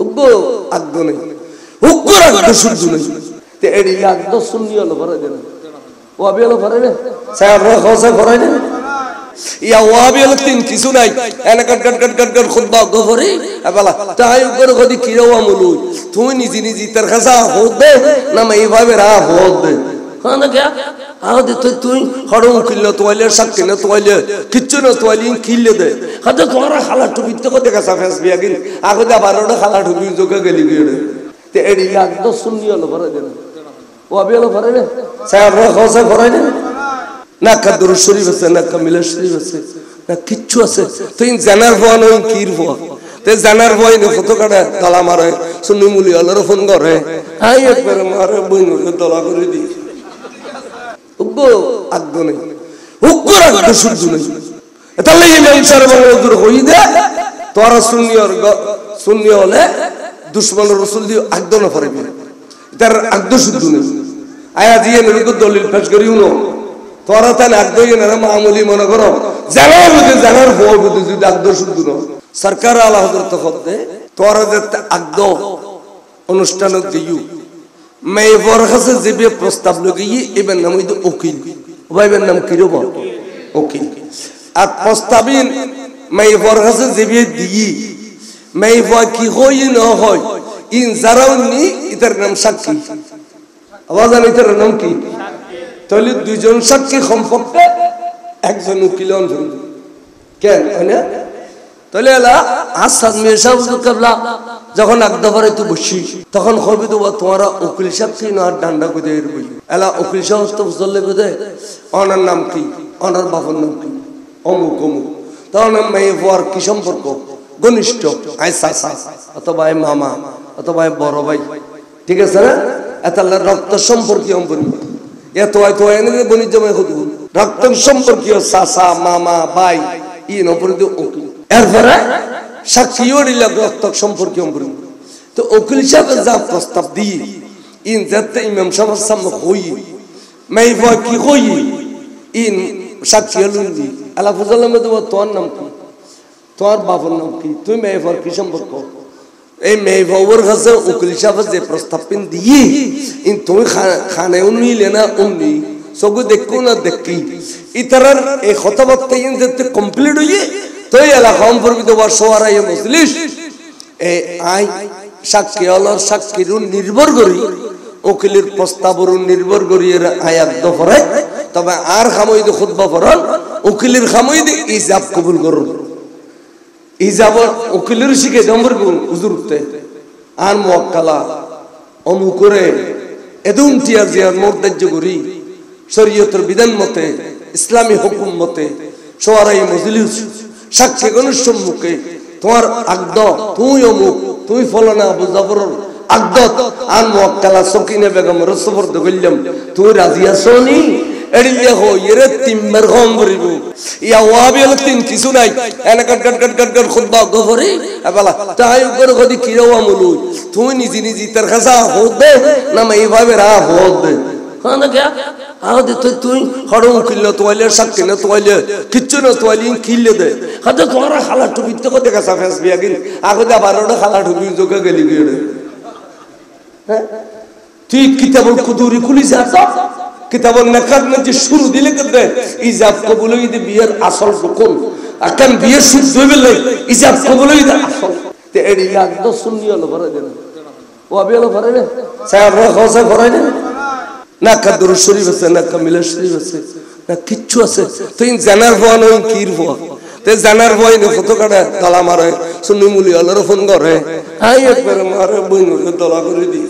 উগ্র আগ্দ নেই, উগ্র আগ্দ শুদ্ধ নেই। তে এডি আগ্দ সুন্নি হলো ভরে দেন, ওয়াবি হলো ভরে না, সাহেবরা খোসা ভরে না। ইয়া ওয়াবি হলো তিন কিছু নাই, এনে কট কট কট কট কট খুতবা গফরি আবালা তাই উপর গদি কিরোয়া মুলু তুই নিজি নিজি তার খাসা হোদ দে না এইভাবে রা হোদ দে। হ্যাঁ না क्या आदि तो तू हड़ों किल्लो तोले शक्ति न तोले किच्चु न तोले किल्ले दे हद तुम्हारा खाला टुबी तो को देखा सफेस भी आगे आगे दा बारों खाला टुबी जो का गली गए ते एडी याद तो सुन्नी वाला भरा देना वो अभी वाला भरा ने साहब रे खोसे भरा ने ना कदर शरीफ से ना कमिल शरीफ से ना किच्चु से तो इन जनर वो न कीर वो ते जनर वो इन फोटो काटे दला मारे सुन्नी मुली वाला रो फोन करे आई एक बार मारे बहनों के दला कर दी উগ্র আগ্দ নেই, উগ্র আগ্দ শুদ্ধ নেই। তাহলে ইমাম সাহেব ওদের হই দে তোরা সুন্নি হলে দুশমন রাসূল দি আগ্দ না পারবি, তার আগ্দ শুদ্ধ নেই। আয়া দিয়ে নরকত দলিল পেশ করিও না তোরা তান আগ্দ না মামুলি মনে করো জানার ভয় বুঝি যদি আগ্দ শুদ্ধ না সরকার আলা হযরত খদ্দে তোরা যে আগ্দ অনুষ্ঠান দিও मैं वर्ष से जब प्रस्ताव लगी ये इबन नाम इधर ओकिल वही इबन नाम किरो बा ओकिल अब प्रस्ताविन मैं वर्ष से जब ये दी मैं वाकी हो ये ना हो इन ज़राउनी इधर नाम शक्की आवाज़ आने इधर नाम की तो ले दूसरों शक्की हम पक्के एक जन ओकिलों जन क्या है ना तो ले अला आसाद में सब तो कबला যখন আকদবারে তুই বসি তখন কবি তো তোমারা উকিল সাহেব কি না ডান্ডা কই দেই বই এলা উকিল সাহেব তো চললে কই ওনার নাম কি ওনার বাবার নাম কি অমুক অমুক তখন মেয়ে বর কি সম্পর্ক ঘনিষ্ঠ আই চাচা অথবা আই মামা অথবা আই বড় ভাই ঠিক আছে না এতলা রক্ত সম্পর্কীয় বনি এত হয়তো এনে বনি জমা হতো রক্ত সম্পর্কীয় চাচা মামা ভাই ই নপরিদ উকিল এরপরে সাক্ষীও দিলা রক্ত সম্পর্কীয় বনি তো উকিল সাহেব যা প্রস্তাব দিয়ে ইন যাতে ইমাম সাহেব সামনে হই মাই ওয়া কি হই ইন সাক্ষী লুন্দি আলা ফজল আহমেদ তোর নাম কি তোর বাবার নাম কি তুই মাই ওয়ার কি সম্পর্ক এই মাই ওয়ার কাছে উকিল সাহেব যে প্রস্তাব পিন দিয়ে ইন তুমি খানে উনি লেনা উনি সগু দেখো না দেখি ইতরার এই খতবাতে ইন যাতে কমপ্লিট হইয়ে তো এলা কম পরবিত বর্ষওয়ারা এই মজলিস এ আই সাক্ষী হলার সাক্ষীর নির্ভর করি উকিলের প্রস্তাবর নির্ভর করি এর আয়াত দফরে তবে আর খামইদ খুতবা পড়ান উকিলের খামইদ ইজাব কবুল করুন ইজাব উকিলের শিখে নম্বর গুণ হুজুরতে আর মুআক্কালা অমুকরে এদুন টিয়ার জিয়ার মুরতাজ্জ করি শরীয়তের বিধান মতে ইসলামী হুকুম মতে শোয়ারাই মজলিস সাক্ষী গণের সম্মুখে তোমার আগদ তুই অমুক তুই ফলনা আবু জাফর আগদ আন মুআক্কালা সকিনা বেগম রসফর দগল্লাম তুই রাজি আছো নি এড়িয়া হো ইরে তিম্মার গম করিব ইয়া ওয়াবিল তিন কিছু নাই এনে কট কট কট কট কট খুতবা গফরি আবালা তাই উপর গদি কিরোয়া মুলু তুই নিজি নিজি তার খাসা হোদ দে না এইভাবে রা হোদ দে হ্যাঁ না क्या आदि तो तू हड़ों किल्लो तोले शक्ति न तोले किच्चु न तोले किल्ले दे हद तुम्हारा खाला टुबी तो को देखा सफेस भी आगे दा बारों खाला टुबी जो का गली गए तू किताबों कुदूरी खुली जाता किताबों नकद में जो शुरू दिले करते इजाब कबूलो ये बियर असल रुकन अकन बियर शुद्ध बिले इजाब कबूलो ये असल ते एडी याद तो सुन्नी वाला भरा देना वो अभी वाला भरा ने साहब रे खोसे भरा ने ना कदर शरीफ से ना कमिल शरीफ से ना किच्चु से तो इन जनर वो न कीर वो ते जनर वो इन फोटो काटे दला मारे सुन्नी मुली वाला रो फोन करे आई एक बार मारे बहनों के दला कर दी।